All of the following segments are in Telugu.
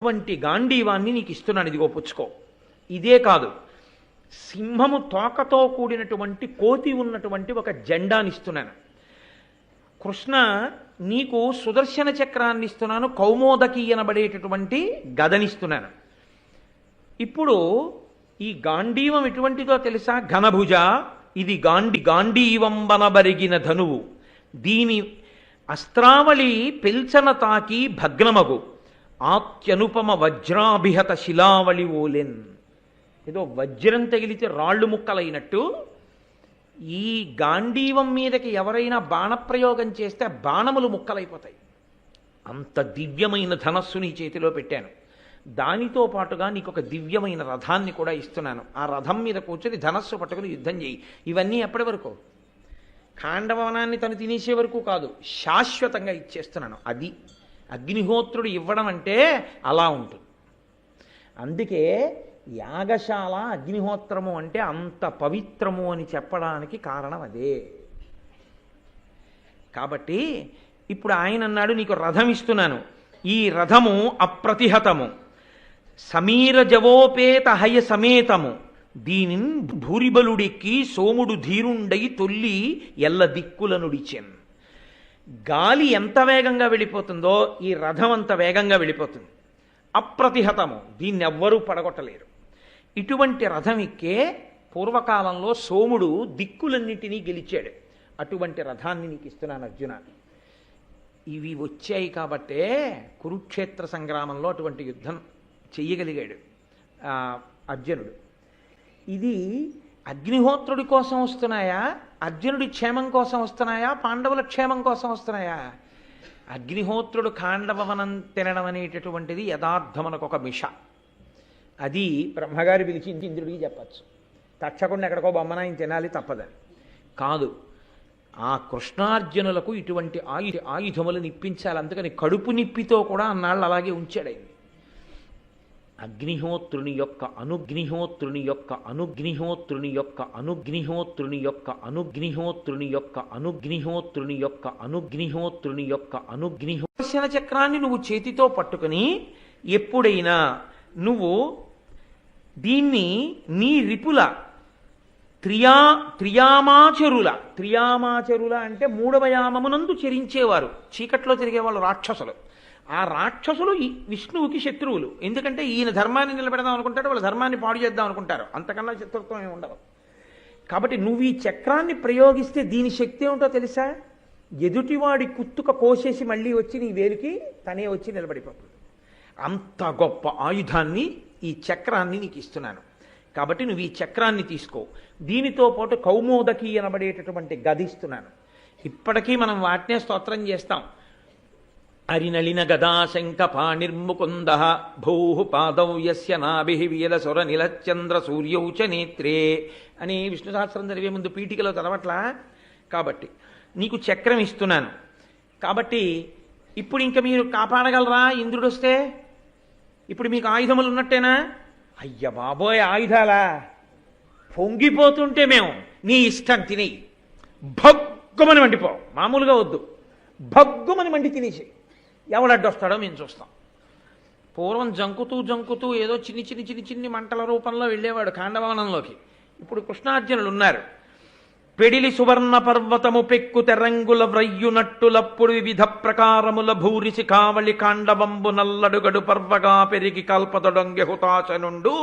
వంటి గాంధీవాన్ని నీకు ఇస్తున్నాను, ఇదిగో పుచ్చుకో. ఇదే కాదు, సింహము తోకతో కూడినటువంటి కోతి ఉన్నటువంటి ఒక జెండాని ఇస్తున్నాను. కృష్ణ నీకు సుదర్శన చక్రాన్ని ఇస్తున్నాను, కౌమోదకి అనబడేటటువంటి గదనిస్తున్నాను. ఇప్పుడు ఈ గాంధీవం ఎటువంటిదో తెలుసా? ఘనభుజ, ఇది గాంధీవంబనబరిగిన ధనువు, దీని అస్త్రావళి పెల్చన తాకి భగ్నమగు, ఆత్యనుపమ వజ్రాభిహత శిలావళి ఓలెన్. ఏదో వజ్రం తగిలితే రాళ్ళు ముక్కలైనట్టు ఈ గాంధీవం మీదకి ఎవరైనా బాణప్రయోగం చేస్తే బాణములు ముక్కలైపోతాయి. అంత దివ్యమైన ధనస్సు నీ చేతిలో పెట్టాను. దానితో పాటుగా నీకు ఒక దివ్యమైన రథాన్ని కూడా ఇస్తున్నాను. ఆ రథం మీద కూర్చొని ధనస్సు పట్టుకుని యుద్ధం చేయి. ఇవన్నీ ఎప్పటి వరకు? ఖాండవనాన్ని తను తినేసే వరకు కాదు, శాశ్వతంగా ఇచ్చేస్తున్నాను. అది అగ్నిహోత్రుడు ఇవ్వడం అంటే అలా ఉంటుంది. అందుకే యాగశాల అగ్నిహోత్రము అంటే అంత పవిత్రము అని చెప్పడానికి కారణం అదే. కాబట్టి ఇప్పుడు ఆయన అన్నాడు, నీకు రథం ఇస్తున్నాను. ఈ రథము అప్రతిహతము, సమీర జవోపేత హయ సమేతము, దీనిన్ భూరిబలుడెక్కి సోముడు ధీరుండై తొల్లి ఎల్ల దిక్కులనుడిచెన్. గాలి ఎంత వేగంగా వెళ్ళిపోతుందో ఈ రథం అంత వేగంగా వెళ్ళిపోతుంది. అప్రతిహతము, దీన్ని ఎవ్వరూ పడగొట్టలేరు. ఇటువంటి రథం ఎక్కే పూర్వకాలంలో సోముడు దిక్కులన్నింటినీ గెలిచాడు. అటువంటి రథాన్ని నీకు ఇస్తున్నాను అర్జున. ఇవి వచ్చాయి కాబట్టే కురుక్షేత్ర సంగ్రామంలో అటువంటి యుద్ధం చెయ్యగలిగాడు అర్జునుడు. ఇది అగ్నిహోత్రుడి కోసం వస్తున్నాయా, అర్జునుడి క్షేమం కోసం వస్తున్నాయా, పాండవుల క్షేమం కోసం వస్తున్నాయా? అగ్నిహోత్రుడు ఖాండవనం తినడం అనేటటువంటిది యథార్థమనకు ఒక మిష. అది బ్రహ్మగారి పిలిచి ఇంద్రుడికి చెప్పచ్చు, తక్షకుండా ఎక్కడికో బొమ్మనాయన తినాలి తప్పదని కాదు. ఆ కృష్ణార్జునులకు ఇటువంటి ఆయుధములను ఇప్పించాలి. అందుకని కడుపు నిప్పితో కూడా అన్నాళ్ళు అలాగే ఉంచాడు. అగ్నిహోత్రుని యొక్క అనుగ్నిహోత్రుని యొక్క అనుగ్నిహోత్రుని యొక్క అనుగ్నిహోత్రుని యొక్క అనుగ్నిహోత్రుని యొక్క అనుగ్నిహోత్రుని యొక్క అనుగ్నిహోత్రుని యొక్క అనుగ్నిహోత్రణ చక్రాన్ని నువ్వు చేతితో పట్టుకుని ఎప్పుడైనా నువ్వు దీన్ని నీ రిపుల త్రియామాచరుల అంటే మూడవ యామమునందు చరించేవారు, చీకట్లో తిరిగేవాళ్ళు రాక్షసులు. ఆ రాక్షసులు విష్ణువుకి శత్రువులు. ఎందుకంటే ఈయన ధర్మాన్ని నిలబెడదాం అనుకుంటాడు, వాళ్ళ ధర్మాన్ని పాడు చేద్దాం అనుకుంటారు. అంతకన్నా శత్రుత్వం ఏమి ఉండదు. కాబట్టి నువ్వు ఈ చక్రాన్ని ప్రయోగిస్తే దీని శక్తి ఏమిటో తెలుసా? ఎదుటివాడి కుత్తుక కోసేసి మళ్ళీ వచ్చి నీ వేలికి తనే వచ్చి నిలబడిపోతుంది. అంత గొప్ప ఆయుధాన్ని, ఈ చక్రాన్ని నీకు ఇస్తున్నాను. కాబట్టి నువ్వు ఈ చక్రాన్ని తీసుకో. దీనితో పాటు కౌమోదకి అనబడేటటువంటి గదిస్తున్నాను. ఇప్పటికీ మనం వాటినే స్తోత్రం చేస్తాం. అరినళిన గదాశంక పాణిర్ముకుంద భూ పాదౌ యస్య నాభిః వీరసుర నిలచంద్ర సూర్యౌ చ నేత్రే అని విష్ణు సహస్రం చదివే ముందు పీఠికలో చదవట్లా. కాబట్టి నీకు చక్రం ఇస్తున్నాను. కాబట్టి ఇప్పుడు ఇంకా మీరు కాపాడగలరా? ఇంద్రుడు వస్తే ఇప్పుడు మీకు ఆయుధములు ఉన్నట్టేనా? అయ్య బాబోయ్, ఆయుధాలా? పొంగిపోతుంటే మేము నీ ఇష్టం తిని భగ్గుమని మండిపో. మామూలుగా వద్దు, భగ్గుమని మండి తినేసి ఎవడడ్డొస్తాడో మేము చూస్తాం. పూర్వం జంకుతూ ఏదో చిన్ని మంటల రూపంలో వెళ్ళేవాడు ఖాండవనంలోకి. ఇప్పుడు కృష్ణార్జునులు ఉన్నారు. పెడిలి సువర్ణ పర్వతము పెక్కు తెరంగుల వ్రయ్యునట్టులప్పుడు వివిధ ప్రకారముల భూరిసి కావళి కాండవంబు నల్లడుగడు పర్వగా పెరిగి కల్పదొడొంగె హుతాశనుండు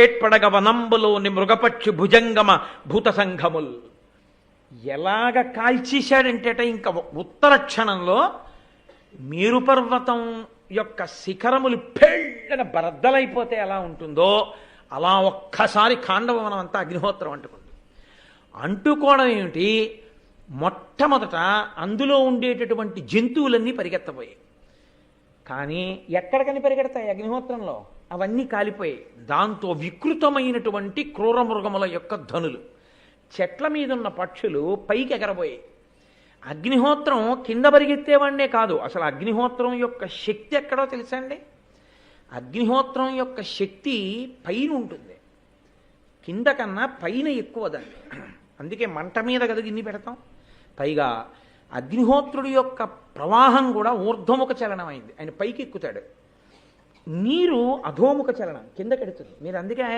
ఏట్పడగ వనంబులోని మృగపక్షి భుజంగమ భూత సంఘముల్. ఎలాగ కాల్చేశాడంటేట ఇంకా ఉత్తర క్షణంలో మేరుపర్వతం యొక్క శిఖరములు పెళ్ళన బరద్దలైపోతే ఎలా ఉంటుందో అలా ఒక్కసారి ఖాండవనం అంతా అగ్నిహోత్రం అంటుకుంది. అంటుకోవడం ఏమిటి? మొట్టమొదట అందులో ఉండేటటువంటి జంతువులన్నీ పరిగెత్తబోయాయి. కానీ ఎక్కడికని పరిగెడతాయి? అగ్నిహోత్రంలో అవన్నీ కాలిపోయాయి. దాంతో వికృతమైనటువంటి క్రూర మృగముల యొక్క ధనులు, చెట్ల మీదున్న పక్షులు పైకి ఎగరబోయాయి. అగ్నిహోత్రం కింద పరిగెత్తేవాడినే కాదు, అసలు అగ్నిహోత్రం యొక్క శక్తి ఎక్కడో తెలుసా అండి? అగ్నిహోత్రం యొక్క శక్తి పైన ఉంటుంది, కింద కన్నా పైన ఎక్కువ దాన్ని. అందుకే మంట మీద కదా గిన్ని పెడతాం. పైగా అగ్నిహోత్రుడి యొక్క ప్రవాహం కూడా ఊర్ధ్వముఖ చలనమైంది. ఆయన పైకి ఎక్కుతాడు. నీరు అధోముఖ చలనం కిందకెడుతుంది. మీరు అందుకే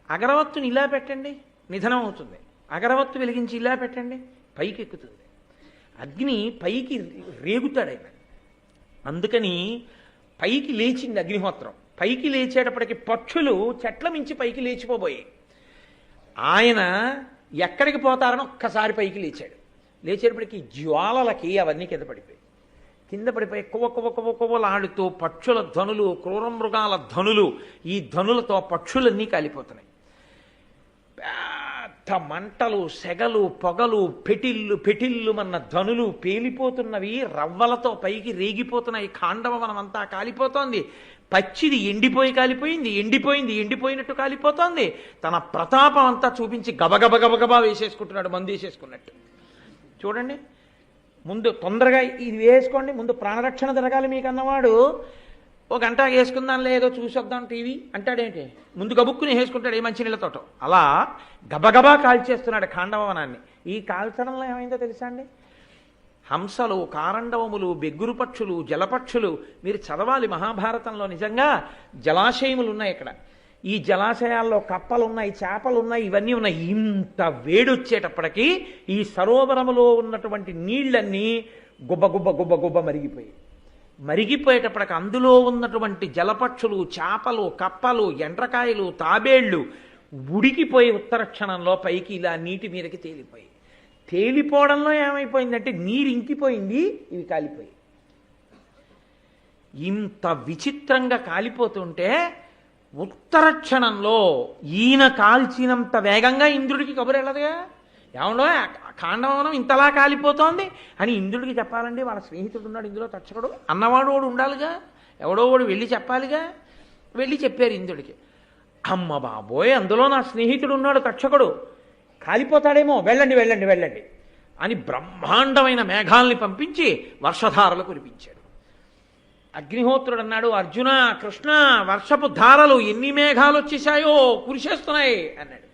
అగరవత్తుని ఇలా పెట్టండి, నిధనం అవుతుంది. అగరవత్తు వెలిగించి ఇలా పెట్టండి, పైకి ఎక్కుతుంది. అగ్ని పైకి రేగుతాడు ఆయన. అందుకని పైకి లేచింది అగ్నిహోత్రం. పైకి లేచేటప్పటికి పక్షులు చెట్ల మించి పైకి లేచిపోబోయాయి. ఆయన ఎక్కడికి పోతారని ఒక్కసారి పైకి లేచాడు. లేచేటప్పటికి జ్వాలలకి అవన్నీ కింద పడిపోయి కువ్వలాడుతూ పక్షుల ధ్వనులు, క్రూర మృగాల ధ్వనులు, ఈ ధ్వనులతో పక్షులన్నీ కాలిపోతున్నాయి. పెద్ద మంటలు, సెగలు, పొగలు, పెటిల్లుమన్న ధ్వనులు పేలిపోతున్నవి, రవ్వలతో పైకి రేగిపోతున్నాయి. ఖాండవనం అంతా కాలిపోతోంది. పచ్చిది ఎండిపోయి కాలిపోయింది, ఎండిపోయినట్టు కాలిపోతోంది. తన ప్రతాపం అంతా చూపించి గబగబా వేసేసుకుంటున్నాడు, మందు వేసేసుకున్నట్టు. చూడండి, ముందు తొందరగా ఇది వేసుకోండి, ముందు ప్రాణరక్షణ జరగాలి మీకు అన్నవాడు ఓ గంట వేసుకుందాం, లేదో చూసొద్దాం టీవీ అంటాడేంటి, ముందు గబుక్కుని వేసుకుంటాడు ఏ మంచినీళ్ళతోటో. అలా గబగబా కాల్చేస్తున్నాడు ఖాండవనాన్ని. ఈ కాల్చడంలో ఏమైందో తెలుసా అండి? హంసలు, కారండవములు, బెగ్గురు పక్షులు, జలపక్షులు, మీరు చదవాలి మహాభారతంలో. నిజంగా జలాశయములు ఉన్నాయి ఇక్కడ. ఈ జలాశయాల్లో కప్పలు ఉన్నాయి, చేపలు ఉన్నాయి, ఇవన్నీ ఉన్నాయి. ఇంత వేడొచ్చేటప్పటికీ ఈ సరోవరములో ఉన్నటువంటి నీళ్లన్నీ గుబ్బ మరిగిపోయేటప్పటికి అందులో ఉన్నటువంటి జలపక్షులు, చేపలు, కప్పలు, ఎండ్రకాయలు, తాబేళ్లు ఉడికిపోయి ఉత్తర క్షణంలో పైకి ఇలా నీటి మీదకి తేలిపోవడంలో ఏమైపోయిందంటే నీరు ఇంకిపోయింది, ఇవి కాలిపోయి. ఇంత విచిత్రంగా కాలిపోతుంటే ఉత్తర క్షణంలో ఈయన కాల్చినంత వేగంగా ఇంద్రుడికి కబురు వెళ్ళదుగా. ఏమండో ఖాండవనం ఇంతలా కాలిపోతోంది అని ఇంద్రుడికి చెప్పాలండి. వాళ్ళ స్నేహితుడు ఉన్నాడు ఇందులో, తక్షకుడు అన్నవాడు వాడు ఉండాలిగా, ఎవడో వాడు వెళ్ళి చెప్పాలిగా. వెళ్ళి చెప్పారు ఇంద్రుడికి. అమ్మ బాబోయ్, అందులో నా స్నేహితుడు ఉన్నాడు తక్షకుడు, కాలిపోతాడేమో, వెళ్ళండి అని బ్రహ్మాండమైన మేఘాల్ని పంపించి వర్షధారలు కురిపించాడు. అగ్నిహోత్రుడు అన్నాడు, అర్జున, కృష్ణ, వర్షపు ధారలు ఎన్ని మేఘాలు వచ్చేసాయో కురిసేస్తున్నాయి అన్నాడు.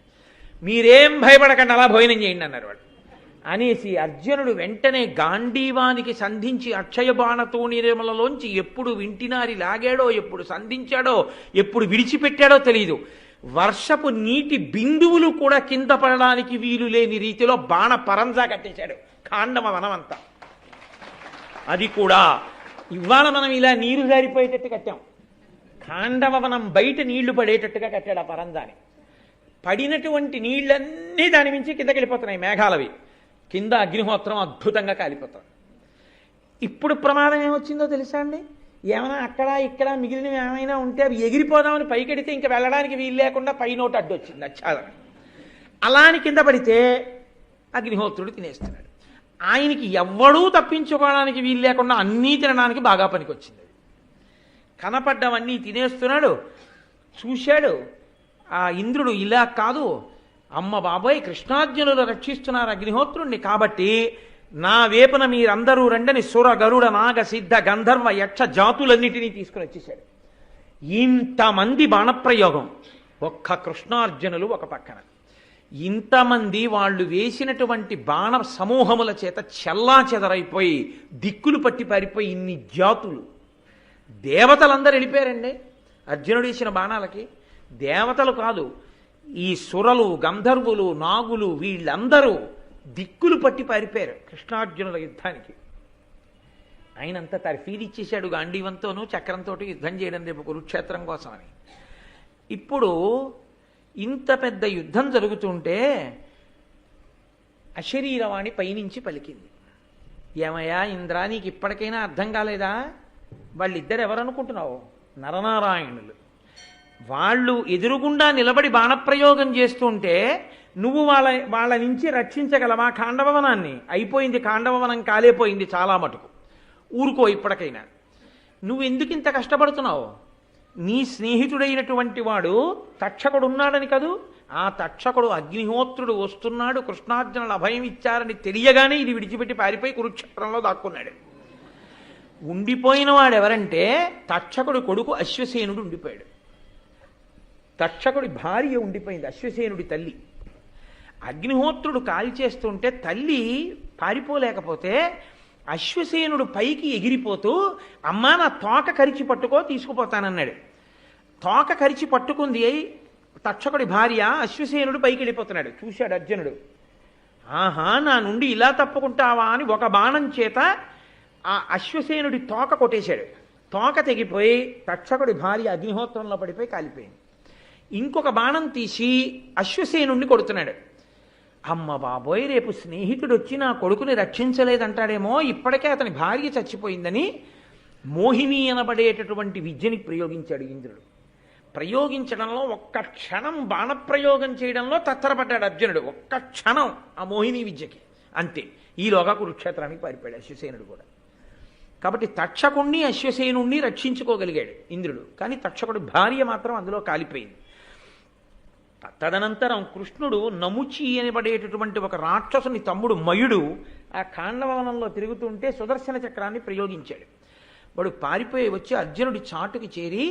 మీరేం భయపడకండి, అలా భోజనం చేయండి అన్నారు వాడు. అనేసి అర్జునుడు వెంటనే గాంధీవానికి సంధించి అక్షయ బాణతో నిర్మలలోంచి ఎప్పుడు వింటినారి లాగాడో, ఎప్పుడు సంధించాడో, ఎప్పుడు విడిచిపెట్టాడో తెలియదు. వర్షపు నీటి బిందువులు కూడా కింద పడడానికి వీలు లేని రీతిలో బాణ పరంజా కట్టేశాడు ఖాండవ వనమంతా. అది కూడా ఇవాళ మనం ఇలా నీరు జారిపోయేటట్టు కట్టాం, ఖాండవ వనం బయట నీళ్లు పడేటట్టుగా కట్టాడు ఆ పరంజాని. పడినటువంటి నీళ్ళన్నీ దాని మించి కిందకి వెళ్ళిపోతున్నాయి మేఘాలవి. కింద అగ్నిహోత్రం అద్భుతంగా కాలిపోతాం. ఇప్పుడు ప్రమాదం ఏమొచ్చిందో తెలుసా అండి? ఏమైనా అక్కడ ఇక్కడ మిగిలినవి ఏమైనా ఉంటే అవి ఎగిరిపోదామని పైకెడితే ఇంకా వెళ్ళడానికి వీలు లేకుండా పైనోటి అడ్డు వచ్చింది అచ్చాలని. అలా అని కింద పడితే అగ్నిహోత్రుడు తినేస్తున్నాడు. ఆయనకి ఎవ్వడూ తప్పించుకోవడానికి వీలు లేకుండా అన్నీ తినడానికి బాగా పనికొచ్చింది. కనపడ్డవన్నీ తినేస్తున్నాడు. చూశాడు ఆ ఇంద్రుడు, ఇలా కాదు అమ్మ బాబోయ్, కృష్ణార్జునులు రక్షిస్తున్నారు అగ్నిహోత్రుణ్ణి, కాబట్టి నా వేపున మీరందరూ రండని సుర, గరుడ, నాగ, సిద్ధ, గంధర్వ, యక్ష జాతులన్నిటినీ తీసుకుని వచ్చేశాడు. ఇంతమంది బాణప్రయోగం, ఒక్క కృష్ణార్జునులు ఒక పక్కన. ఇంతమంది వాళ్ళు వేసినటువంటి బాణ సమూహముల చేత చెల్లా చెదరైపోయి దిక్కులు పట్టి పారిపోయి ఇన్ని జాతులు. దేవతలందరూ వెళ్ళిపోయారండి అర్జునుడు వేసిన బాణాలకి. దేవతలు కాదు, ఈ సురలు, గంధర్వులు, నాగులు, వీళ్ళందరూ దిక్కులు పట్టి పారిపోయారు కృష్ణార్జునుల యుద్ధానికి. ఆయనంతా తర్ఫీదిచ్చేశాడు గాంధీవంతోనూ చక్రంతో యుద్ధం చేయడం రేపు కురుక్షేత్రం కోసమని. ఇప్పుడు ఇంత పెద్ద యుద్ధం జరుగుతుంటే అశరీరవాణి పైనుంచి పలికింది, ఏమయ్యా ఇంద్రా, నీకు ఇప్పటికైనా అర్థం కాలేదా? వాళ్ళిద్దరు ఎవరనుకుంటున్నావు? నరనారాయణులు. వాళ్ళు ఎదురుగుండా నిలబడి బాణప్రయోగం చేస్తుంటే నువ్వు వాళ్ళ నుంచి రక్షించగలవా ఖాండవవనాన్ని? అయిపోయింది, ఖాండవవనం కాలేపోయింది చాలా మటుకు, ఊరుకో ఇప్పటికైనా. నువ్వు ఎందుకు ఇంత కష్టపడుతున్నావు? నీ స్నేహితుడైనటువంటి వాడు తక్షకుడు ఉన్నాడని కదూ, ఆ తక్షకుడు అగ్నిహోత్రుడు వస్తున్నాడు, కృష్ణార్జునులు అభయం ఇచ్చారని తెలియగానే ఇది విడిచిపెట్టి పారిపోయి కురుక్షేత్రంలో దాక్కున్నాడు. ఉండిపోయిన వాడెవరంటే తక్షకుడు కొడుకు అశ్వసేనుడు ఉండిపోయాడు. తక్షకుడి భార్య ఉండిపోయింది, అశ్వసేనుడి తల్లి. అగ్నిహోత్రుడు కాల్చేస్తుంటే తల్లి పారిపోలేకపోతే అశ్వసేనుడు పైకి ఎగిరిపోతూ, అమ్మా నా తోక కరిచి పట్టుకో తీసుకుపోతానన్నాడు. తోక కరిచి పట్టుకుంది తక్షకుడి భార్య. అశ్వసేనుడు పైకి వెళ్ళిపోతున్నాడు. చూశాడు అర్జునుడు. ఆహా, నా నుండి ఇలా తప్పుకుంటావా అని ఒక బాణం చేత ఆ అశ్వసేనుడి తోక కొట్టేశాడు. తోక తెగిపోయి తక్షకుడి భార్య అగ్నిహోత్రంలో పడిపోయి కాలిపోయింది. ఇంకొక బాణం తీసి అశ్వసేనుణ్ణి కొడుతున్నాడు. అమ్మ బాబోయ్, రేపు స్నేహితుడు వచ్చి నా కొడుకుని రక్షించలేదంటాడేమో, ఇప్పటికే అతని భార్య చచ్చిపోయిందని మోహిని అనబడేటటువంటి విద్యని ప్రయోగించాడు ఇంద్రుడు. ప్రయోగించడంలో ఒక్క క్షణం బాణప్రయోగం చేయడంలో తత్తరపడ్డాడు అర్జునుడు. ఒక్క క్షణం ఆ మోహిని విద్యకి, అంతే. ఈలోగా కురుక్షేత్రానికి పారిపోయాడు అశ్వసేనుడు కూడా. కాబట్టి తక్షకుణ్ణి అశ్వసేనుణ్ణి రక్షించుకోగలిగాడు ఇంద్రుడు. కానీ తక్షకుడి భార్య మాత్రం అందులో కాలిపోయింది. తదనంతరం కృష్ణుడు నముచి అనబడేటటువంటి ఒక రాక్షసుని తమ్ముడు మయుడు ఆ ఖాండవనంలో తిరుగుతుంటే సుదర్శన చక్రాన్ని ప్రయోగించాడు. వాడు పారిపోయి వచ్చి అర్జునుడి చాటుకి చేరి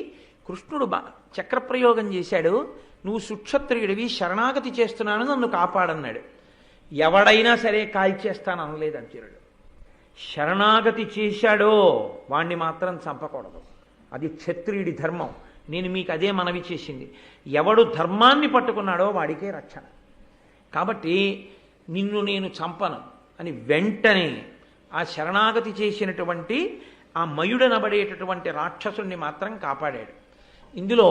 కృష్ణుడు చక్రప్రయోగం చేశాడు. నువ్వు సుక్షత్రియుడివి, శరణాగతి చేస్తున్నాను, నన్ను కాపాడన్నాడు. ఎవడైనా సరే కాల్చేస్తాను అనలేదు అర్జునుడు. శరణాగతి చేశాడో వాణ్ణి మాత్రం చంపకూడదు, అది క్షత్రియుడి ధర్మం. నేను మీకు అదే మనవి చేసింది. ఎవడు ధర్మాన్ని పట్టుకున్నాడో వాడికే రక్షణ. కాబట్టి నిన్ను నేను చంపను అని వెంటనే ఆ శరణాగతి చేసినటువంటి ఆ మయుడనబడేటటువంటి రాక్షసుణ్ణి మాత్రం కాపాడాడు. ఇందులో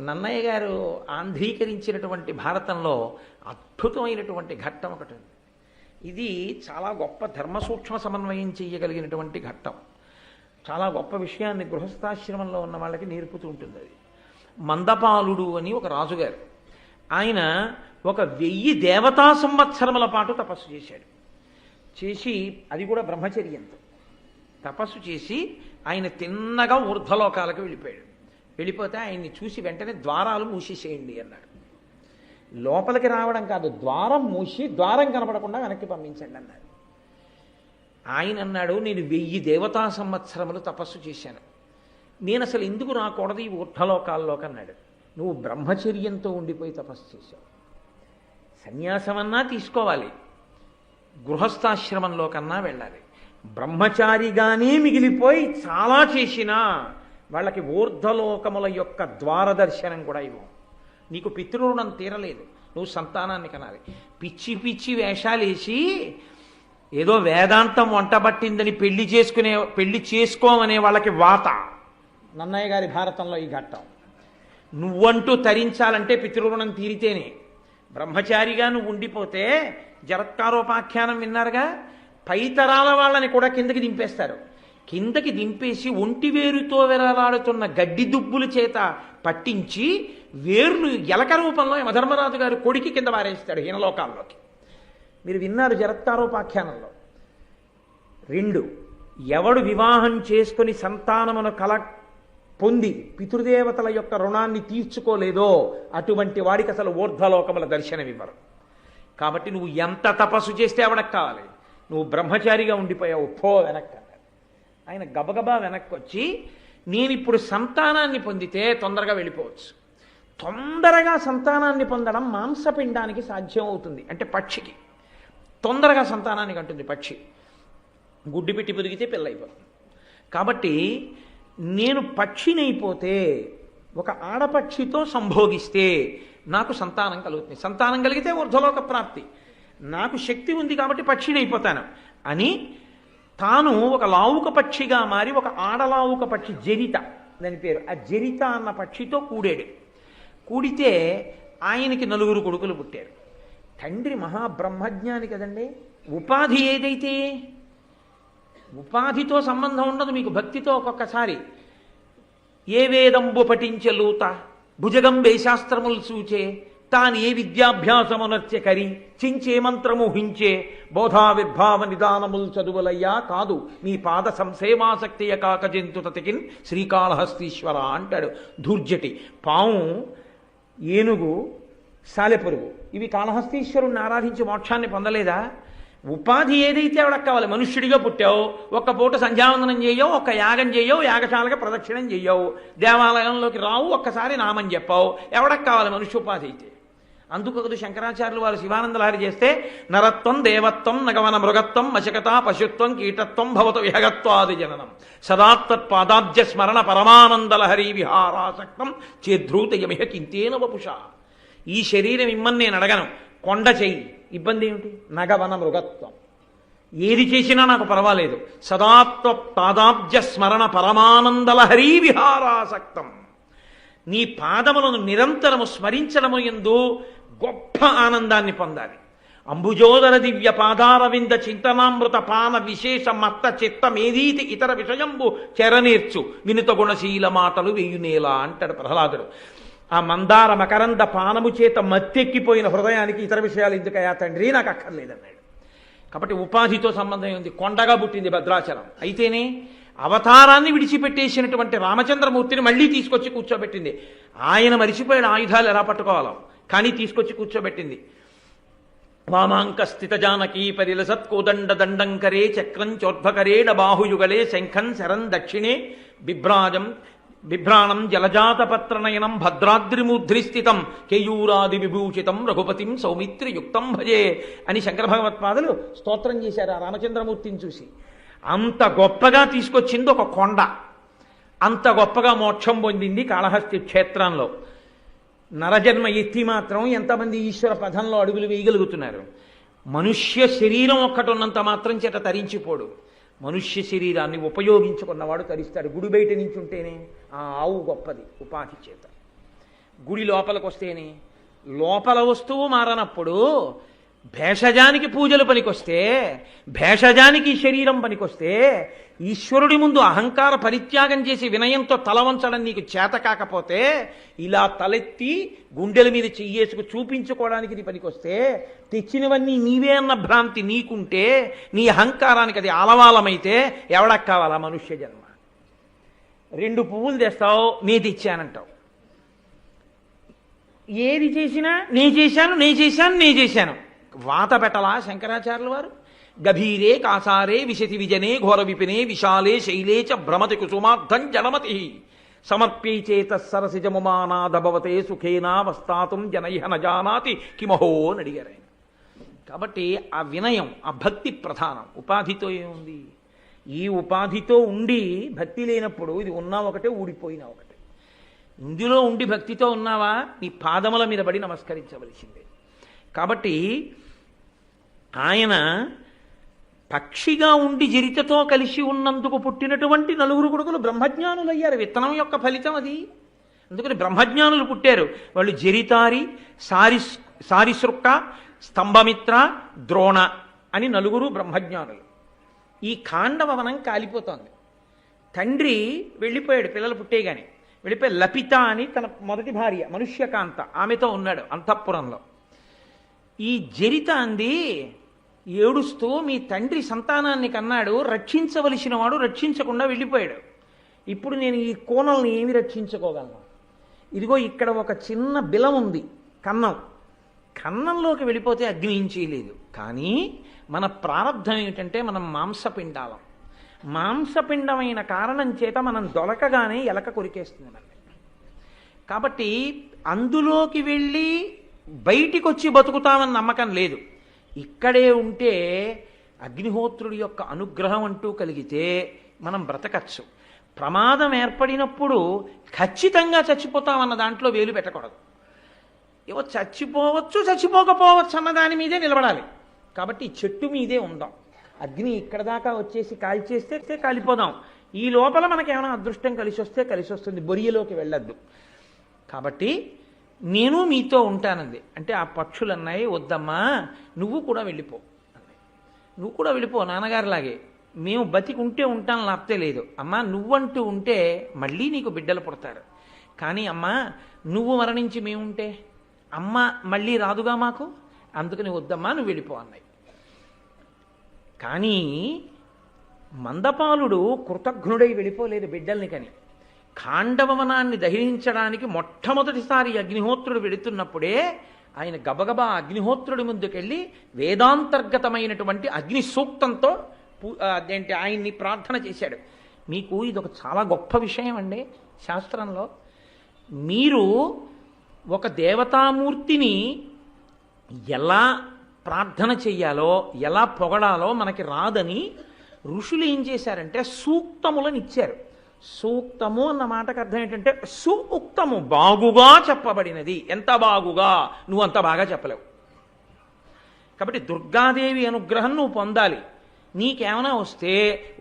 నన్నయ్య గారు ఆంధ్రీకరించినటువంటి భారతంలో అద్భుతమైనటువంటి ఘట్టం ఒకటి ఉంది. ఇది చాలా గొప్ప ధర్మ సూక్ష్మ సమన్వయం చేయగలిగినటువంటి ఘట్టం. చాలా గొప్ప విషయాన్ని గృహస్థాశ్రమంలో ఉన్న వాళ్ళకి నేర్పుతూ ఉంటుంది. అది మందపాలుడు అని ఒక రాజుగారు. ఆయన 1000 దేవతా సంవత్సరముల పాటు తపస్సు చేశాడు. చేసి అది కూడా బ్రహ్మచర్యంతో తపస్సు చేసి ఆయన తిన్నగా ఊర్ధ్వలోకాలకు వెళ్ళిపోయాడు. వెళ్ళిపోతే ఆయన్ని చూసి వెంటనే ద్వారాలు మూసేసేయండి అన్నాడు. లోపలికి రావడం కాదు, ద్వారం మూసి ద్వారం కనపడకుండా వెనక్కి పంపించండి అన్నాడు. ఆయన అన్నాడు, నేను 1000 దేవతా సంవత్సరములు తపస్సు చేశాను, నేను అసలు ఎందుకు రాకూడదు ఈ ఊర్ధ్వలోకాల్లోకి అన్నాడు. నువ్వు బ్రహ్మచర్యంతో ఉండిపోయి తపస్సు చేశావు. సన్యాసమన్నా తీసుకోవాలి, గృహస్థాశ్రమంలో కన్నా వెళ్ళాలి. బ్రహ్మచారిగానే మిగిలిపోయి చాలా చేసినా వాళ్ళకి ఊర్ధ్వలోకముల యొక్క ద్వారదర్శనం కూడా ఇవ్వం. నీకు పితృరుణం తీరలేదు, నువ్వు సంతానాన్ని కనాలి. పిచ్చి పిచ్చి వేషాలేసి ఏదో వేదాంతం వంటబట్టిందని పెళ్లి చేసుకోమనే వాళ్ళకి వాత. నన్నయ్య గారి భారతంలో ఈ ఘట్టం. నువ్వంటూ తరించాలంటే పితృరుణం తీరితేనే. బ్రహ్మచారిగా నువ్వు ఉండిపోతే జరత్కారోపాఖ్యానం విన్నారుగా, పైతరాల వాళ్ళని కూడా కిందకి దింపేస్తారు. కిందకి దింపేసి ఒంటివేరుతో వెరలాడుతున్న గడ్డి దుబ్బుల చేత పట్టించి వేర్లు ఎలక రూపంలో యమధర్మరాజు గారు కొడికి కింద పారేస్తాడు హీనలోకాల్లోకి. మీరు విన్నారు జరత్కారోపాఖ్యానంలో. 2, ఎవడు వివాహం చేసుకుని సంతానమును పొంది పితృదేవతల యొక్క రుణాన్ని తీర్చుకోలేదో అటువంటి వాడికి అసలు ఊర్ధ్వలోకముల దర్శనమివ్వరు. కాబట్టి నువ్వు ఎంత తపస్సు చేస్తే ఎవడకు కావాలి? నువ్వు బ్రహ్మచారిగా ఉండిపోయావు, పో వెనక్కి అన్నాడు. ఆయన గబగబా వెనక్కి వచ్చి, నేను ఇప్పుడు సంతానాన్ని పొందితే తొందరగా వెళ్ళిపోవచ్చు. తొందరగా సంతానాన్ని పొందడం మాంసపిండానికి సాధ్యం అవుతుంది. అంటే పక్షికి తొందరగా సంతానానికి అంటుంది పక్షి. గుడ్డి పెట్టి పొదిగితే పిల్ల అయిపోతుంది. కాబట్టి నేను పక్షినైపోతే, ఒక ఆడపక్షితో సంభోగిస్తే నాకు సంతానం కలుగుతుంది. సంతానం కలిగితే ఊర్ధ్వలోక ప్రాప్తి. నాకు శక్తి ఉంది కాబట్టి పక్షినైపోతాను అని తాను ఒక లావుక పక్షిగా మారి, ఒక ఆడలావుక పక్షి జరిత దాని పేరు, ఆ జరిత అన్న పక్షితో కూడాడు. కూడితే ఆయనకి 4 కొడుకులు పుట్టారు. తండ్రి మహాబ్రహ్మజ్ఞాని కదండి. ఉపాధి ఏదైతే, ఉపాధితో సంబంధం ఉండదు మీకు. భక్తితో ఒక్కొక్కసారి ఏ వేదంబు పఠించలూత భుజగంబే శాస్త్రములు సూచే తాను ఏ విద్యాభ్యాసమునర్చె కరి చించే మంత్రము హించే బోధావిర్భావ నిదానములు చదువులయ్యా కాదు నీ పాద సంసేవాసక్తియ కాక జంతుతతికిన్ శ్రీకాళహస్తీశ్వర అంటాడు ధూర్జటి. పాము, ఏనుగు, సాలెపురుగు ఇవి కాళహస్తీశ్వరుణ్ణి ఆరాధించి మోక్షాన్ని పొందలేదా? ఉపాధి ఏదైతే ఎవడకు కావాలి? మనుష్యుడిగా పుట్టావు, ఒక్క పూట సంధ్యావందనం చేయవు, ఒక్క యాగం చేయవు, యాగశాలకి ప్రదక్షిణం చేయవు, దేవాలయంలోకి రావు, ఒక్కసారి నామని చెప్పావు. ఎవడకు కావాలి మనుష్య ఉపాధి అయితే? అందుకు ఒకటి శంకరాచార్యులు వారు శివానందలహరి చేస్తే నరత్వం దేవత్వం నగవన మృగత్వం మశకత పశుత్వం కీటత్వం భవత విహగత్వాది జననం సదాత్పాదాబ్జ స్మరణ పరమానందలహరి విహారాసక్తం చేద్రూతయమిహ కింతేన వపుష. ఈ శరీరం ఇమ్మని నేను అడగను, కొండ చెయ్యి, ఇబ్బంది ఏమిటి? నగవన మృగత్వం, ఏది చేసినా నాకు పర్వాలేదు. సదాత్పాదాబ్జ స్మరణ పరమానందలహరి విహారాసక్తం, నీ పాదములను నిరంతరము స్మరించడము యందు గొప్ప ఆనందాన్ని పొందాలి. అంబుజోదర దివ్య పాదారవింద చింతనామృత పాన విశేష మత్త చిత్తమేదీతి ఇతర విషయంబు చెరనేర్చు వినుత గుణశీల మాటలు వెయ్యునేలా అంటాడు ప్రహ్లాదుడు. ఆ మందార మకరంద పానము చేత మత్తెక్కిపోయిన హృదయానికి ఇతర విషయాలు ఎందుకయ్యా తండ్రి, నాకు అక్కర్లేదన్నాడు. కాబట్టి ఉపాధితో సంబంధం ఉంది. కొండగా పుట్టింది భద్రాచలం, అయితేనే అవతారాన్ని విడిచిపెట్టేసినటువంటి రామచంద్రమూర్తిని మళ్ళీ తీసుకొచ్చి కూర్చోబెట్టింది. ఆయన మరిచిపోయిన ఆయుధాలు ఎలా పట్టుకోవాలో కానీ తీసుకొచ్చి కూర్చోబెట్టింది. వామాంక స్థిత జానకీ పరిలసత్ కోదండ దండంకరే చక్రం చోద్భకరేణ బాహుయుగలే శంఖం శరం దక్షిణే బిభ్రాణం జలజాతపత్రనయనం భద్రాద్రిమూర్ధ్రి స్థితం కేయూరాది విభూషితం రఘుపతిం సౌమిత్రియుక్తం భజే అని శంకర భగవత్పాదులు స్తోత్రం చేశారు ఆ రామచంద్రమూర్తిని చూసి. అంత గొప్పగా తీసుకొచ్చింది ఒక కొండ, అంత గొప్పగా మోక్షం పొందింది కాళహస్తి క్షేత్రంలో. నరజన్మ ఎత్తి మాత్రం ఎంతమంది ఈశ్వర పథంలో అడుగులు వేయగలుగుతున్నారు? మనుష్య శరీరం ఒక్కటి ఉన్నంత మాత్రం చేత తరించిపోడు. మనుష్య శరీరాన్ని ఉపయోగించుకున్నవాడు తరిస్తాడు. గుడి బయట నుంచి ఉంటేనే ఆ ఆవు గొప్పది ఉపాధి చేత, గుడి లోపలికి వస్తేనే. లోపల వస్తువు మారనప్పుడు భేషజానికి పూజలు పనికొస్తే, భేషజానికి శరీరం పనికొస్తే, ఈశ్వరుడి ముందు అహంకార పరిత్యాగం చేసి వినయంతో తల వంచడం నీకు చేత కాకపోతే, ఇలా తలెత్తి గుండెల మీద చెయ్యేసుకు చూపించుకోవడానికి ఇది పనికొస్తే, తెచ్చినవన్నీ నీవే అన్న భ్రాంతి నీకుంటే, నీ అహంకారానికి అది ఆలవాలమైతే ఎవడకు కావాలా మనుష్య జన్మ? 2 పువ్వులు తెస్తావు, నే తెచ్చానంటావు. ఏది చేసినా నే చేశాను వాత పెట్టలా శంకరాచార్యుల వారు? గభీరే కాసారే విశతి విజనే ఘోర విపినే విశాలే శైలే చ భ్రమతి కుసుమార్థం జనమతి సమర్ప్యై చేత సరసిజముమానాదభవతే సుఖేనా వస్తాతుం జనైహ నజానాతి కిమహో అని అడిగారు ఆయన. కాబట్టి ఆ వినయం, ఆ భక్తి ప్రధానం. ఉపాధితో ఏముంది? ఈ ఉపాధితో ఉండి భక్తి లేనప్పుడు ఇది ఉన్నా ఒకటే, ఊడిపోయినా ఒకటే. ఇందులో ఉండి భక్తితో ఉన్నావా, నీ పాదముల మీద పడి నమస్కరించవలసిందే. కాబట్టి ఆయన పక్షిగా ఉండి జరితతో కలిసి ఉన్నందుకు పుట్టినటువంటి 9 కొడుకులు బ్రహ్మజ్ఞానులయ్యారు. విత్తనం యొక్క ఫలితం అది. అందుకని బ్రహ్మజ్ఞానులు పుట్టారు. వాళ్ళు జరితారి, సారిసృక్క, స్తంభమిత్ర, ద్రోణ అని 9 బ్రహ్మజ్ఞానులు. ఈ ఖాండవనం కాలిపోతోంది. తండ్రి వెళ్ళిపోయాడు, పిల్లలు పుట్టేగాని వెళ్ళిపోయి. లపిత అని తన మొదటి భార్య మనుష్యకాంత, ఆమెతో ఉన్నాడు అంతఃపురంలో. ఈ జరిత అంది ఏడుస్తూ, మీ తండ్రి సంతానాన్ని కన్నాడు, రక్షించవలసిన వాడు రక్షించకుండా వెళ్ళిపోయాడు. ఇప్పుడు నేను ఈ కోణల్ని ఏమి రక్షించుకోగలను? ఇదిగో ఇక్కడ ఒక చిన్న బిలం ఉంది, కన్నం. కన్నంలోకి వెళ్ళిపోతే అగ్ని ఏం చేయలేదు. కానీ మన ప్రారంధం ఏమిటంటే మనం మాంసపిండాలం. మాంసపిండమైన కారణం చేత మనం దొరకగానే ఎలక కొరికేస్తుంది మనల్ని. కాబట్టి అందులోకి వెళ్ళి బయటికి వచ్చి బతుకుతామని నమ్మకం లేదు. ఇక్కడే ఉంటే అగ్నిహోత్రుడి యొక్క అనుగ్రహం అంటూ కలిగితే మనం బ్రతకచ్చు. ప్రమాదం ఏర్పడినప్పుడు ఖచ్చితంగా చచ్చిపోతామన్న దాంట్లో వేలు పెట్టకూడదు. ఏవో చచ్చిపోవచ్చు, చచ్చిపోకపోవచ్చు అన్న దాని మీదే నిలబడాలి. కాబట్టి చెట్టు మీదే ఉందాం. అగ్ని ఇక్కడ దాకా వచ్చేసి కాల్చేస్తే కాలిపోదాం. ఈ లోపల మనకేమైనా అదృష్టం కలిసి వస్తే కలిసి వస్తుంది, బొరియలోకి వెళ్ళొద్దు. కాబట్టి నేను మీతో ఉంటానంది. అంటే ఆ పక్షులు అన్నాయి, వద్దమ్మా నువ్వు కూడా వెళ్ళిపో అన్నాయి. నువ్వు కూడా వెళ్ళిపో నాన్నగారిలాగే, మేము బతికి ఉంటే ఉంటాను, లేకపోతే లేదు. అమ్మా నువ్వంటూ ఉంటే మళ్ళీ నీకు బిడ్డలు పుడతారు. కానీ అమ్మా నువ్వు మరణించి మేముంటే అమ్మ మళ్ళీ రాదుగా మాకు, అందుకని వద్దమ్మా నువ్వు వెళ్ళిపో అన్నాయి. కానీ మందపాలుడు కృతఘ్నుడై వెళ్ళిపోలేదు బిడ్డల్ని కని. ఖాండవనాన్ని దహించడానికి మొట్టమొదటిసారి అగ్నిహోత్రుడు వెళుతున్నప్పుడే ఆయన గబగబా అగ్నిహోత్రుడి ముందుకెళ్ళి వేదాంతర్గతమైనటువంటి అగ్ని సూక్తంతో అదేంటి ఆయన్ని ప్రార్థన చేశాడు. మీకు ఇదొక చాలా గొప్ప విషయం అండి శాస్త్రంలో. మీరు ఒక దేవతామూర్తిని ఎలా ప్రార్థన చెయ్యాలో ఎలా పొగడాలో మనకి రాదని ఋషులు ఏం చేశారంటే సూక్తములను ఇచ్చారు. సూక్తము అన్న మాటకు అర్థం ఏంటంటే సుఉక్తము, బాగుగా చెప్పబడినది. ఎంత బాగుగా, నువ్వు అంత బాగా చెప్పలేవు. కాబట్టి దుర్గాదేవి అనుగ్రహం నువ్వు పొందాలి. నీకేమైనా వస్తే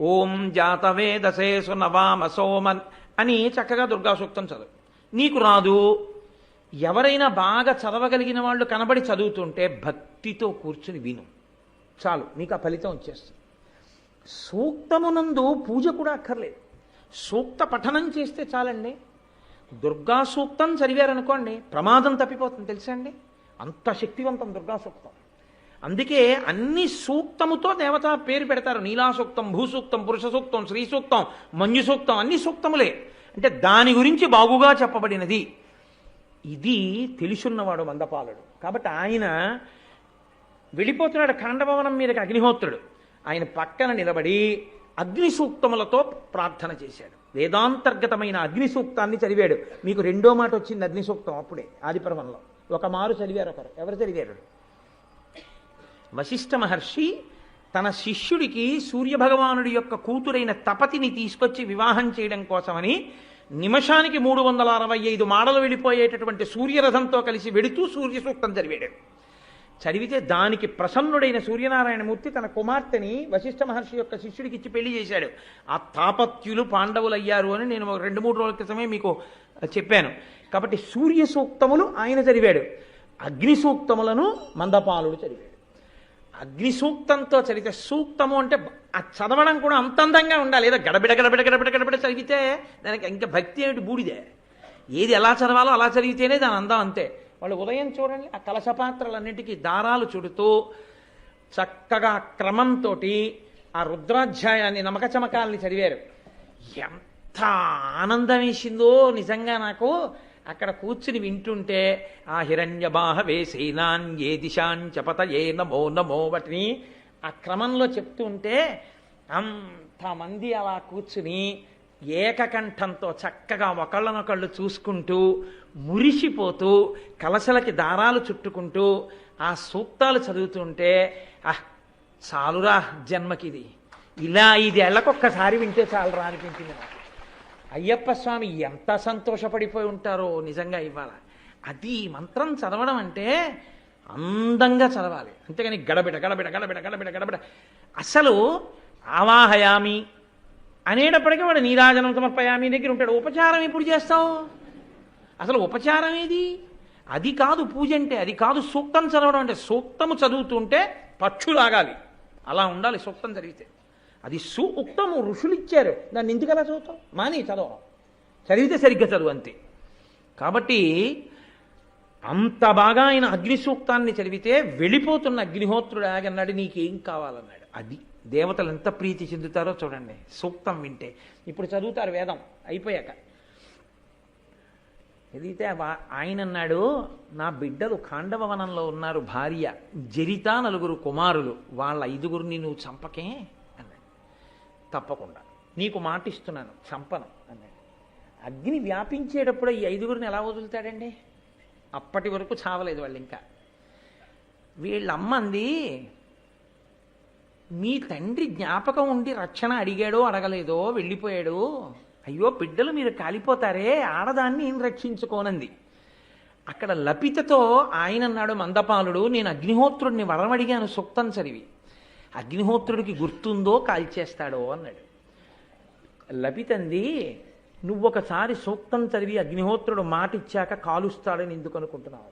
ఓం జాతవేదసే సునవామ సోమన్ అని చక్కగా దుర్గా సూక్తం చదువు. నీకు రాదు, ఎవరైనా బాగా చదవగలిగిన వాళ్ళు కనబడి చదువుతుంటే భక్తితో కూర్చుని విను, చాలు, నీకు ఆ ఫలితం వచ్చేస్తుంది. సూక్తమునందు పూజ కూడా అక్కర్లేదు, సూక్త పఠనం చేస్తే చాలండి. దుర్గా సూక్తం చదివారనుకోండి ప్రమాదం తప్పిపోతుంది, తెలుసా అండి? అంత శక్తివంతం దుర్గా సూక్తం. అందుకే అన్ని సూక్తముతో దేవత పేరు పెడతారు. నీలా సూక్తం, భూసూక్తం, పురుష సూక్తం, శ్రీ సూక్తం, మంజు సూక్తం, అన్ని సూక్తములే. అంటే దాని గురించి బాగుగా చెప్పబడినది. ఇది తెలుసున్నవాడు మందపాలుడు. కాబట్టి ఆయన వెళ్ళిపోతున్నాడు ఖాండభవనం మీదకి అగ్నిహోత్రుడు. ఆయన పక్కన నిలబడి అగ్ని సూక్తములతో ప్రార్థన చేశాడు. వేదాంతర్గతమైన అగ్ని సూక్తాన్ని చదివాడు. మీకు రెండో మాట వచ్చింది అగ్ని సూక్తం అప్పుడే ఆదిపర్వంలో. ఒక మారు చదివారు ఒకరు. ఎవరు చదివారు? వశిష్ఠ మహర్షి తన శిష్యుడికి సూర్యభగవానుడి యొక్క కూతురైన తపతిని తీసుకొచ్చి వివాహం చేయడం కోసమని నిమిషానికి 365 మాడలు వెళ్ళిపోయేటటువంటి సూర్యరథంతో కలిసి వెడుతూ సూర్య సూక్తం చదివాడు. చదివితే దానికి ప్రసన్నుడైన సూర్యనారాయణమూర్తి తన కుమార్తెని వశిష్ఠ మహర్షి యొక్క శిష్యుడికి ఇచ్చి పెళ్లి చేశాడు. ఆ తాపత్యులు పాండవులయ్యారు అని నేను 2-3 రోజుల క్రితమే మీకు చెప్పాను. కాబట్టి సూర్య సూక్తములు ఆయన చదివాడు, అగ్ని సూక్తములను మందపాలుడు చదివాడు. అగ్ని సూక్తంతో చదివితే, సూక్తము అంటే ఆ చదవడం కూడా అంత అందంగా ఉండాలి. ఏదో గడబిడ గడబిడ గడబిడ గడబిడ చదివితే దానికి ఇంకా భక్తి ఏమిటి, బూడిదే. ఏది ఎలా చదవాలో అలా చదివితేనే దాని అందం అంతే. వాళ్ళు ఉదయం చూడండి ఆ కలశపాత్రలన్నిటికీ దారాలు చుడుతూ చక్కగా క్రమంతో ఆ రుద్రాధ్యాయాన్ని నమక చమకాలని చదివారు. ఎంత ఆనందం వేసిందో నిజంగా నాకు అక్కడ కూర్చుని వింటుంటే. ఆ హిరణ్యబాహ వేసేనాన్ ఏ దిశాంచపత ఏ నమో నమో వాటిని ఆ క్రమంలో చెప్తుంటే అంతమంది అలా కూర్చుని ఏకకంఠంతో చక్కగా ఒకళ్ళనొకళ్ళు చూసుకుంటూ మురిసిపోతూ కలశలకి దారాలు చుట్టుకుంటూ ఆ సూక్తాలు చదువుతుంటే చాలురా జన్మకిది, ఇలా 5 ఏళ్లకొక్కసారి వింటే చాలురా అనిపించింది నాకు. అయ్యప్ప స్వామి ఎంత సంతోషపడిపోయి ఉంటారో నిజంగా ఇవాళ. అది మంత్రం చదవడం అంటే అందంగా చదవాలి, అంతేగాని గడబిడ గడబిడ గడబిడ గడబిడ గడబిడ. అసలు ఆవాహయామి అనేటప్పటికీ వాడు నీరాజనం సమర్పయామి దగ్గర ఉంటాడు. ఉపచారం ఎప్పుడు చేస్తావు? అసలు ఉపచారం ఏది? అది కాదు పూజ అంటే, అది కాదు సూక్తం చదవడం అంటే. సూక్తము చదువుతుంటే పక్షులాగాలి, అలా ఉండాలి సూక్తం చదివితే. అది ఉక్తము ఋషులు ఇచ్చారు, దాన్ని ఎందుకు అలా చదువుతాం? మాని చదవడం, చదివితే సరిగ్గా చదువు అంతే. కాబట్టి అంత బాగా ఆయన అగ్ని సూక్తాన్ని చదివితే వెళ్ళిపోతున్న అగ్నిహోత్రుడు ఆగన్నాడు, నీకేం కావాలన్నాడు. అది దేవతలు ఎంత ప్రీతి చెందుతారో చూడండి సూక్తం వింటే. ఇప్పుడు చదువుతారు వేదం అయిపోయాక. చదివితే ఆయన అన్నాడు, నా బిడ్డలు ఖాండభవనంలో ఉన్నారు, భార్య జరిత 4 కుమారులు, వాళ్ళ 5గురిని నువ్వు చంపకే అన్నాడు. తప్పకుండా నీకు మాటిస్తున్నాను, చంపను అన్నాడు. అగ్ని వ్యాపించేటప్పుడు ఈ 5గురిని ఎలా వదులుతాడండి? అప్పటి వరకు చావలేదు వాళ్ళు. ఇంకా వీళ్ళమ్మంది, మీ తండ్రి జ్ఞాపకం ఉండి రక్షణ అడిగాడో అడగలేదో వెళ్ళిపోయాడు, అయ్యో బిడ్డలు మీరు కాలిపోతారే, ఆడదాన్ని ఏం రక్షించుకోనంది. అక్కడ లపితతో ఆయన అన్నాడు మందపాలుడు, నేను అగ్నిహోత్రుడిని వరం అడిగాను సూక్తం చదివి, అగ్నిహోత్రుడికి గుర్తుందో కాల్చేస్తాడో అన్నాడు. లపితంది, నువ్వొకసారి సూక్తం చదివి అగ్నిహోత్రుడు మాట ఇచ్చాక కాలుస్తాడని ఎందుకు అనుకుంటున్నావు?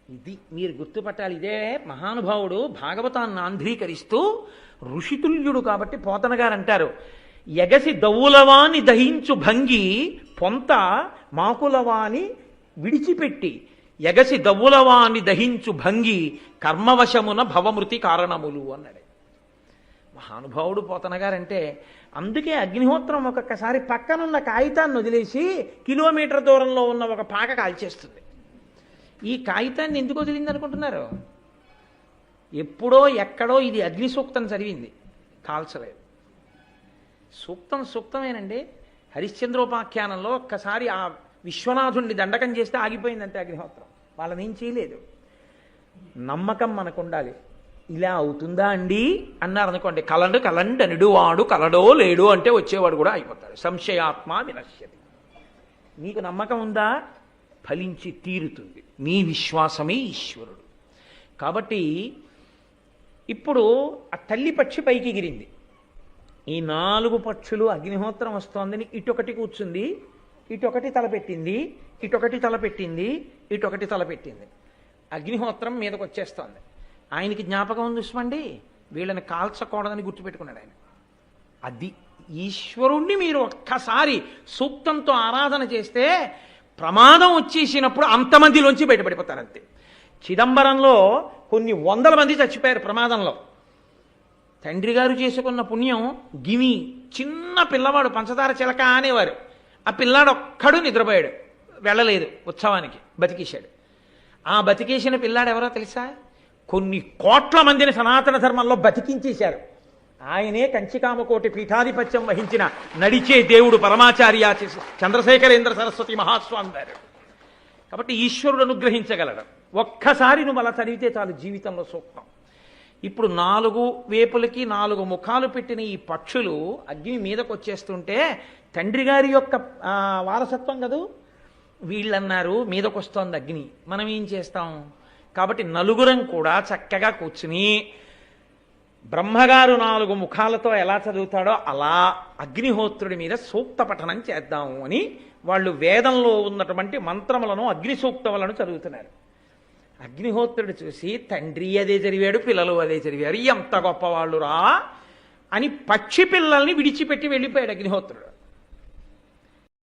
ఇది మీరు గుర్తుపట్టాలి. ఇదే మహానుభావుడు భాగవతాన్ని ఆంధ్రీకరిస్తూ ఋషితుల్యుడు కాబట్టి పోతన గారు అంటారు, ఎగసి దవ్వులవాని దహించు భంగి పొంత మాకులవాని విడిచిపెట్టి ఎగసి దవ్వులవాని దహించు భంగి కర్మవశమున భవమృతి కారణములు అన్నాడు మహానుభావుడు పోతన గారంటే. అందుకే అగ్నిహోత్రం ఒక్కొక్కసారి పక్కనున్న కాగితాన్ని వదిలేసి కిలోమీటర్ దూరంలో ఉన్న ఒక పాక కాల్చేస్తుంది. ఈ కాగితాన్ని ఎందుకు వదిలింది అనుకుంటున్నారు? ఎప్పుడో ఎక్కడో ఇది అగ్ని సూక్తం చదివింది, కాల్చలేదు. సూక్తమేనండి. హరిశ్చంద్రోపాఖ్యానంలో ఒక్కసారి ఆ విశ్వనాథుణ్ణి దండకం చేస్తే ఆగిపోయిందంటే అగ్నిహోత్రం, వాళ్ళనేం చేయలేదు. నమ్మకం మనకు ఉండాలి. ఇలా అవుతుందా అండి అన్నారు అనుకోండి, కలండు అనుడు వాడు కలడో లేడు అంటే వచ్చేవాడు కూడా అయిపోతాడు. సంశయాత్మ వినశ్యతి. నీకు నమ్మకం ఉందా? ఫలించి తీరుతుంది. నీ విశ్వాసమే ఈశ్వరుడు. కాబట్టి ఇప్పుడు ఆ తల్లి పక్షి పైకి ఎగిరింది. ఈ 4 పక్షులు అగ్నిహోత్రం వస్తోందని ఇటొకటి కూర్చుంది, ఇటొకటి తలపెట్టింది, ఇటొకటి తలపెట్టింది, ఇటొకటి తలపెట్టింది. అగ్నిహోత్రం మీదకి వచ్చేస్తోంది. ఆయనకి జ్ఞాపకం ఉంది చూసుకోండి, వీళ్ళని కాల్చకూడదని గుర్తుపెట్టుకున్నాడు ఆయన. అది ఈశ్వరుణ్ణి మీరు ఒక్కసారి సూక్తంతో ఆరాధన చేస్తే ప్రమాదం వచ్చేసినప్పుడు అంతమందిలోంచి బయటపడిపోతారు అంతే. చిదంబరంలో కొన్ని 100 మంది చచ్చిపోయారు ప్రమాదంలో. తండ్రి గారు చేసుకున్న పుణ్యం. గిమి చిన్న పిల్లవాడు పంచదార చిలక అనేవారు. ఆ పిల్లాడు ఒక్కడు నిద్రపోయాడు, వెళ్ళలేదు ఉత్సవానికి, బతికేశాడు. ఆ బతికేసిన పిల్లాడు ఎవరో తెలుసా? కొన్ని కోట్ల మందిని సనాతన ధర్మంలో బతికించేశారు. ఆయనే కంచికామకోటి పీఠాధిపత్యం వహించిన నడిచే దేవుడు పరమాచార్య చంద్రశేఖరేంద్ర సరస్వతి మహాస్వామి గారు. కాబట్టి ఈశ్వరుడు అనుగ్రహించగలడు. ఒక్కసారి నువ్వు అలా చదివితే చాలు జీవితంలో సూక్తం. ఇప్పుడు 4 వేపులకి 4 ముఖాలు పెట్టిన ఈ పక్షులు అగ్ని మీదకు వచ్చేస్తుంటే తండ్రి గారి యొక్క వారసత్వం కదూ. వీళ్ళన్నారు మీదకొస్తోంది అగ్ని, మనం ఏం చేస్తాం? కాబట్టి నలుగురం కూడా చక్కగా కూర్చుని బ్రహ్మగారు 4 ముఖాలతో ఎలా చదువుతాడో అలా అగ్నిహోత్రుడి మీద సూక్త పఠనం చేద్దాము అని వాళ్ళు వేదంలో ఉన్నటువంటి మంత్రములను అగ్ని సూక్తములను చదువుతున్నారు. అగ్నిహోత్రుడు చూసి తండ్రి అదే చదివాడు, పిల్లలు అదే చదివారు, ఎంత గొప్పవాళ్ళురా అని పక్షి పిల్లల్ని విడిచిపెట్టి వెళ్ళిపోయాడు అగ్నిహోత్రుడు.